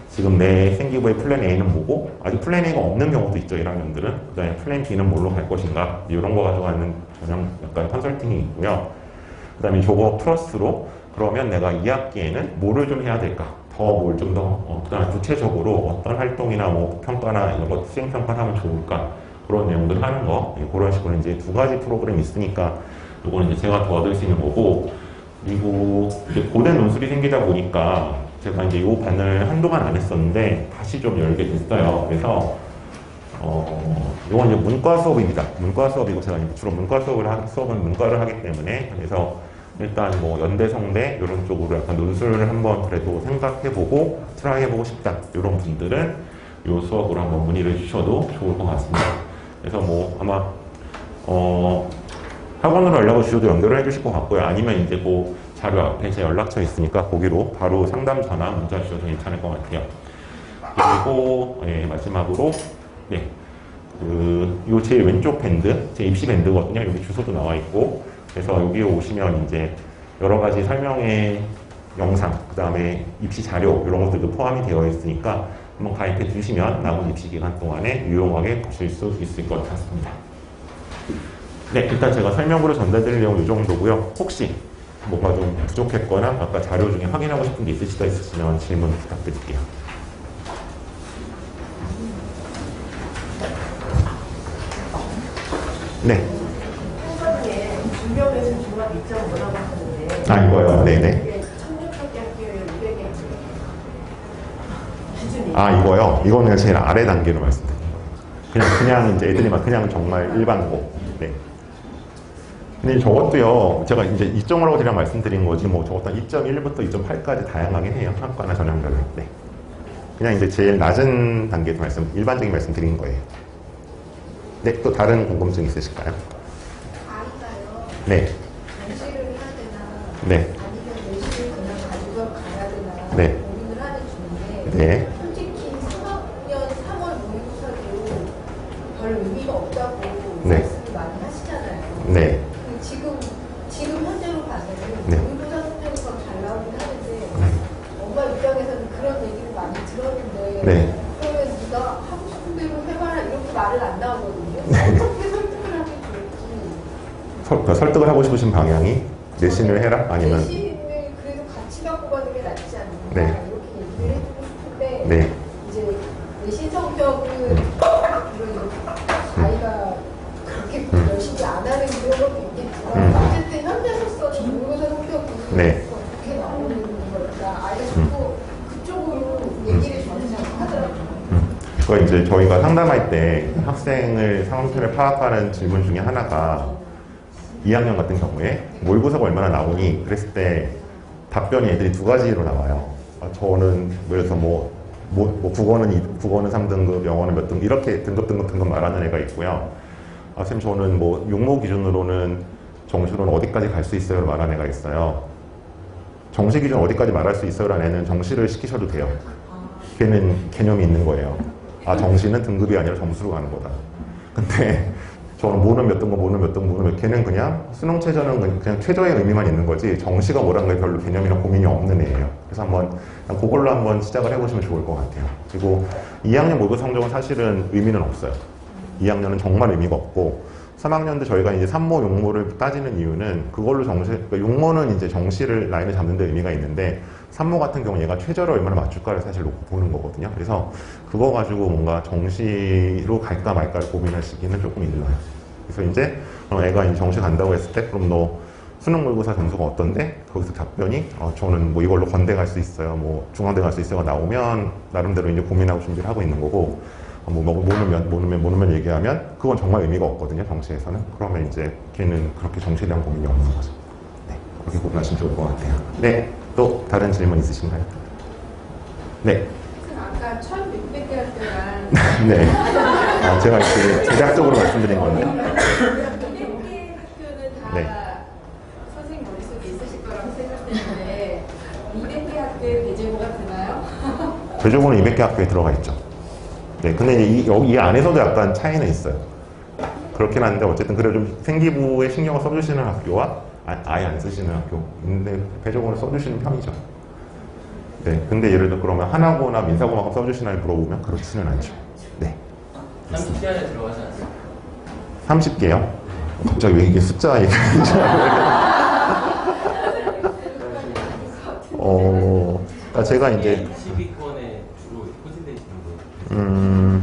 [SPEAKER 1] 지금 내 생기부의 플랜 A는 뭐고, 아직 플랜 A가 없는 경우도 있죠, 1학년들은. 그 다음에 플랜 B는 뭘로 갈 것인가, 이런 거 가져가는 전형 약간 컨설팅이 있고요. 그 다음에 저거 플러스로 그러면 내가 2학기에는 뭐를 좀 해야 될까? 더 뭘 좀 더 구체적으로 어떤 활동이나 뭐 평가나 이런 것 수행 평가를 하면 좋을까 그런 내용들 하는 거 그런 식으로 이제 두 가지 프로그램이 있으니까 요거는 이제 제가 도와드릴 수 있는 거고 그리고 이제 고된 논술이 생기다 보니까 제가 이제 요 반을 한동안 안 했었는데 다시 좀 열게 됐어요. 그래서 요건 이제 문과 수업입니다. 문과 수업이고 제가 이제 주로 수업은 문과를 하기 때문에 그래서 일단 뭐 연대, 성대 이런 쪽으로 약간 논술을 한번 그래도 생각해보고 트라이 해보고 싶다 이런 분들은 요 수업으로 한번 문의를 주셔도 좋을 것 같습니다. 그래서 뭐 아마 학원으로 연락을 주셔도 연결을 해주실 것 같고요. 아니면 이제 그 자료 앞에 제 연락처 있으니까 거기로 바로 상담 전화 문자 주셔도 괜찮을 것 같아요. 그리고 마지막으로 요 제일 왼쪽 밴드 제 입시 밴드거든요. 여기 주소도 나와 있고 그래서 여기 오시면 이제 여러 가지 설명의 영상 그 다음에 입시 자료 이런 것들도 포함이 되어 있으니까 한번 가입해 주시면 남은 입시 기간 동안에 유용하게 보실 수 있을 것 같습니다. 네, 일단 제가 설명으로 전달드릴 내용 이 정도고요. 혹시 뭐가 좀 부족했거나 아까 자료 중에 확인하고 싶은 게 있으시면 질문 부탁드릴게요. 네.
[SPEAKER 2] 중경에서 중학 2.5라고 하는데
[SPEAKER 1] 이거요. 네네.
[SPEAKER 2] 이게 1600개 학교에 200개 학교
[SPEAKER 1] 기준이 이거요. 이거는 제일 아래 단계로 말씀드릴게요. 그냥 이제 애들이 막 그냥 정말 일반고. 네. 근데 저것도요. 제가 이제 2.5라고 제가 말씀드린 거지 뭐 저것도 2.1부터 2.8까지 다양하게 해요. 학과나 전형별로. 네. 그냥 이제 제일 낮은 단계도 일반적인 말씀 드린 거예요. 네, 또 다른 궁금증 있으실까요? 네.
[SPEAKER 2] 전시를 해야 되나?
[SPEAKER 1] 네.
[SPEAKER 2] 아니면 내신을 그냥 가지고 가야 되나?
[SPEAKER 1] 네.
[SPEAKER 2] 고민을 하는 중인데
[SPEAKER 1] 네.
[SPEAKER 2] 솔직히 3학년 3월 모의고사도 별 의미가 없다고
[SPEAKER 1] 네.
[SPEAKER 2] 말씀을 많이 하시잖아요.
[SPEAKER 1] 네.
[SPEAKER 2] 지금 현재로 봐서는
[SPEAKER 1] 네.
[SPEAKER 2] 모의고사 성적이 잘 나오긴 하는데 엄마 입장에서는 그런 얘기를 많이 들었는데
[SPEAKER 1] 네.
[SPEAKER 2] 그러면 네가 하고 싶은 대로 해봐라 이렇게 말을 안 나오거든요. 어떻게 설득을 하면 좋을지.
[SPEAKER 1] 설득을 하고 싶으신 방향이 내신을 해라? 아니면
[SPEAKER 2] 내신을 그래도 같이 갖고 가는 게 낫지 않나
[SPEAKER 1] 네.
[SPEAKER 2] 이렇게 얘기를 해주고 싶은데
[SPEAKER 1] 네.
[SPEAKER 2] 이제 내신 성적은 이런 아이가 그렇게 열심히 안 하는 그런 것도 있겠지만 어쨌든 현대로서 모의고사 성적이
[SPEAKER 1] 네.
[SPEAKER 2] 어떻게 나오는 거니까 아이가 자꾸 그쪽으로 얘기를 전혀 하더라고요.
[SPEAKER 1] 그거 이제 저희가 상담할 때 학생을 상태를 파악하는 질문 중에 하나가 2학년 같은 경우에 모의고사가 얼마나 나오니 그랬을 때 답변이 애들이 두 가지로 나와요. 저는 예를 들어서 국어는 3등급, 영어는 몇 등급 이렇게 등급 말하는 애가 있고요. 선생님 저는 뭐 용모 기준으로는 정시로는 어디까지 갈 수 있어요? 말하는 애가 있어요. 정시 기준 어디까지 말할 수 있어요? 라는 애는 정시를 시키셔도 돼요. 걔는 개념이 있는 거예요. 정시는 등급이 아니라 점수로 가는 거다. 근데 저는 모는 몇 등급, 걔는 그냥 수능 최저는 그냥 최저의 의미만 있는 거지 정시가 뭐라는 게 별로 개념이나 고민이 없는 애예요. 그래서 그걸로 한번 시작을 해보시면 좋을 것 같아요. 그리고 2학년 모의고사 성적은 사실은 의미는 없어요. 2학년은 정말 의미가 없고 3학년도 저희가 이제 산모, 용모를 따지는 이유는 그걸로 그러니까 용모는 이제 정시를 라인을 잡는 데 의미가 있는데 산모 같은 경우 얘가 최저를 얼마나 맞출까를 사실 놓고 보는 거거든요. 그래서 그거 가지고 뭔가 정시로 갈까 말까를 고민하시기는 조금 일러요. 그래서 이제 애가 이제 정시 간다고 했을 때 그럼 너 수능 모의고사 점수가 어떤데? 거기서 답변이 저는 뭐 이걸로 건대 갈 수 있어요. 뭐 중앙대 갈 수 있어요가 나오면 나름대로 이제 고민하고 준비를 하고 있는 거고 모르면 얘기하면 그건 정말 의미가 없거든요. 정시에서는. 그러면 이제 걔는 그렇게 정시에 대한 고민이 없는 거죠. 네, 그렇게 고민하시면 좋을 것 같아요. 네, 또 다른 질문 있으신가요? 네.
[SPEAKER 2] 아까 1600개 할 때랑
[SPEAKER 1] 네. 제가 이렇게 제작적으로 말씀드린 건데.
[SPEAKER 2] 200개 학교는 다
[SPEAKER 1] 네.
[SPEAKER 2] 선생님 머릿속에 있으실 거라고 생각되는데 200개 학교에 배제고가 되나요?
[SPEAKER 1] 최저고는 200개 학교에 들어가 있죠. 네, 근데 이 안에서도 약간 차이는 있어요. 그렇긴 한데 어쨌든 그래 좀 생기부에 신경을 써주시는 학교와 아예 안 쓰시는 학교. 근데 배적으로 써주시는 편이죠. 네, 근데 예를 들어 그러면 하나고나 민사고만큼 써주시나요? 물어보면 그렇지는 않죠. 네.
[SPEAKER 3] 30개 안에 들어가지 않습니까?
[SPEAKER 1] 30개요? 갑자기 왜 이게 숫자 얘기하는지 그러니까 제가 이제
[SPEAKER 3] 12권에 주로 포진되어 있는 거예요.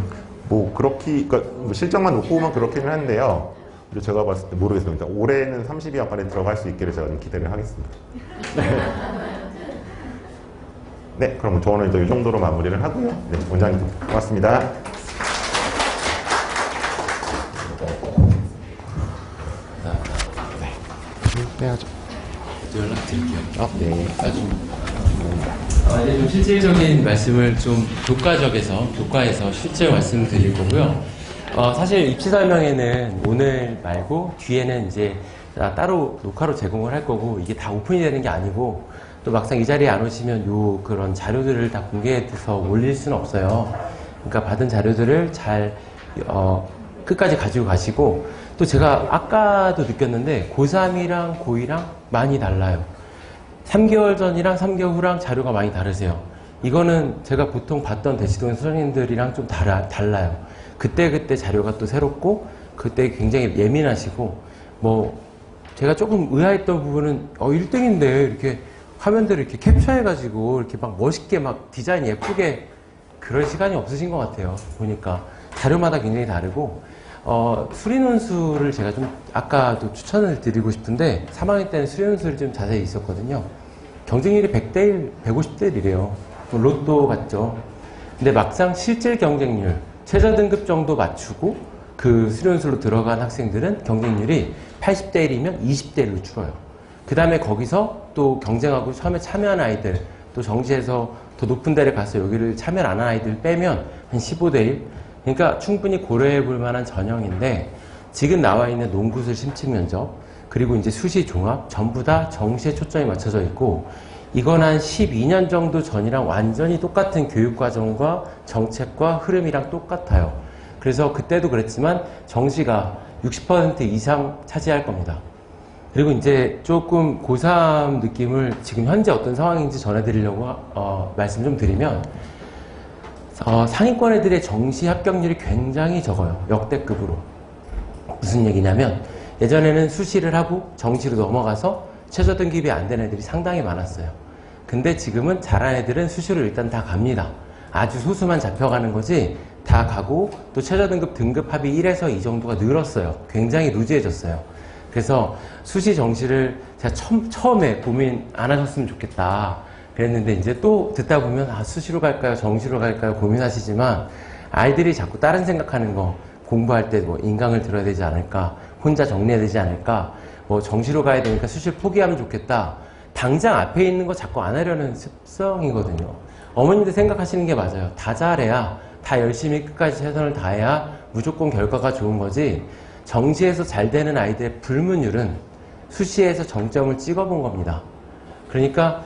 [SPEAKER 1] 뭐 그렇게 그러니까 뭐 실적만 놓고 보면 그렇기는 한데요. 근데 제가 봤을 때 모르겠습니다. 올해는 32학번에 들어갈 수 있기를 제가 좀 기대를 하겠습니다. 네, 그럼 저는 이제 이 정도로 마무리를 하고요. 네, 원장님 고맙습니다. 해야죠.
[SPEAKER 3] 연락드릴게요.
[SPEAKER 1] 네.
[SPEAKER 3] 이제 좀 실질적인 말씀을 좀 교과에서 실제 말씀드릴 거고요. 사실 입시 설명회는 오늘 말고 뒤에는 이제 따로 녹화로 제공을 할 거고 이게 다 오픈이 되는 게 아니고 또 막상 이 자리에 안 오시면 그런 자료들을 다 공개해서 올릴 수는 없어요. 그러니까 받은 자료들을 잘 끝까지 가지고 가시고 또 제가 아까도 느꼈는데 고3이랑 고2랑 많이 달라요. 3개월 전이랑 3개월 후랑 자료가 많이 다르세요. 이거는 제가 보통 봤던 대치동 선생님들이랑 좀 달라요. 그때 자료가 또 새롭고 그때 굉장히 예민하시고 뭐 제가 조금 의아했던 부분은 1등인데 이렇게 화면들을 이렇게 캡처해가지고 이렇게 막 멋있게 막 디자인 예쁘게 그럴 시간이 없으신 것 같아요. 보니까 자료마다 굉장히 다르고 수리논술을 제가 좀 아까도 추천을 드리고 싶은데 3학년 때는 수리논술이 좀 자세히 있었거든요. 경쟁률이 100대 1, 150대 1이래요. 로또 같죠. 근데 막상 실질 경쟁률 최저 등급 정도 맞추고 그 수련술로 들어간 학생들은 경쟁률이 80대 1이면 20대 1로 줄어요. 그 다음에 거기서 또 경쟁하고 처음에 참여한 아이들 또 정시에서 더 높은 데를 가서 여기를 참여를 안 한 아이들 빼면 한 15대 1. 그러니까 충분히 고려해 볼 만한 전형인데 지금 나와 있는 농구술 심층 면접 그리고 이제 수시 종합 전부 다 정시에 초점이 맞춰져 있고 이건 한 12년 정도 전이랑 완전히 똑같은 교육과정과 정책과 흐름이랑 똑같아요. 그래서 그때도 그랬지만 정시가 60% 이상 차지할 겁니다. 그리고 이제 조금 고3 느낌을 지금 현재 어떤 상황인지 전해드리려고 말씀 좀 드리면 상위권 애들의 정시 합격률이 굉장히 적어요. 역대급으로. 무슨 얘기냐면 예전에는 수시를 하고 정시로 넘어가서 최저 등급이 안 된 애들이 상당히 많았어요. 근데 지금은 잘한 애들은 수시로 일단 다 갑니다. 아주 소수만 잡혀가는 거지 다 가고 또 최저 등급 합이 1에서 2 정도가 늘었어요. 굉장히 루즈해졌어요. 그래서 수시 정시를 제가 처음에 고민 안 하셨으면 좋겠다 그랬는데 이제 또 듣다 보면 수시로 갈까요 정시로 갈까요 고민하시지만 아이들이 자꾸 다른 생각하는 거 공부할 때 뭐 인강을 들어야 되지 않을까 혼자 정리해야 되지 않을까 뭐 정시로 가야 되니까 수시를 포기하면 좋겠다 당장 앞에 있는 거 자꾸 안 하려는 습성이거든요. 어머님들 생각하시는 게 맞아요. 다 잘해야 다 열심히 끝까지 최선을 다해야 무조건 결과가 좋은 거지 정시에서 잘 되는 아이들의 불문율은 수시에서 정점을 찍어본 겁니다. 그러니까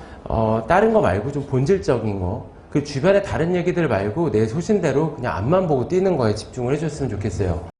[SPEAKER 3] 다른 거 말고 좀 본질적인 거 그 주변에 다른 얘기들 말고 내 소신대로 그냥 앞만 보고 뛰는 거에 집중을 해줬으면 좋겠어요.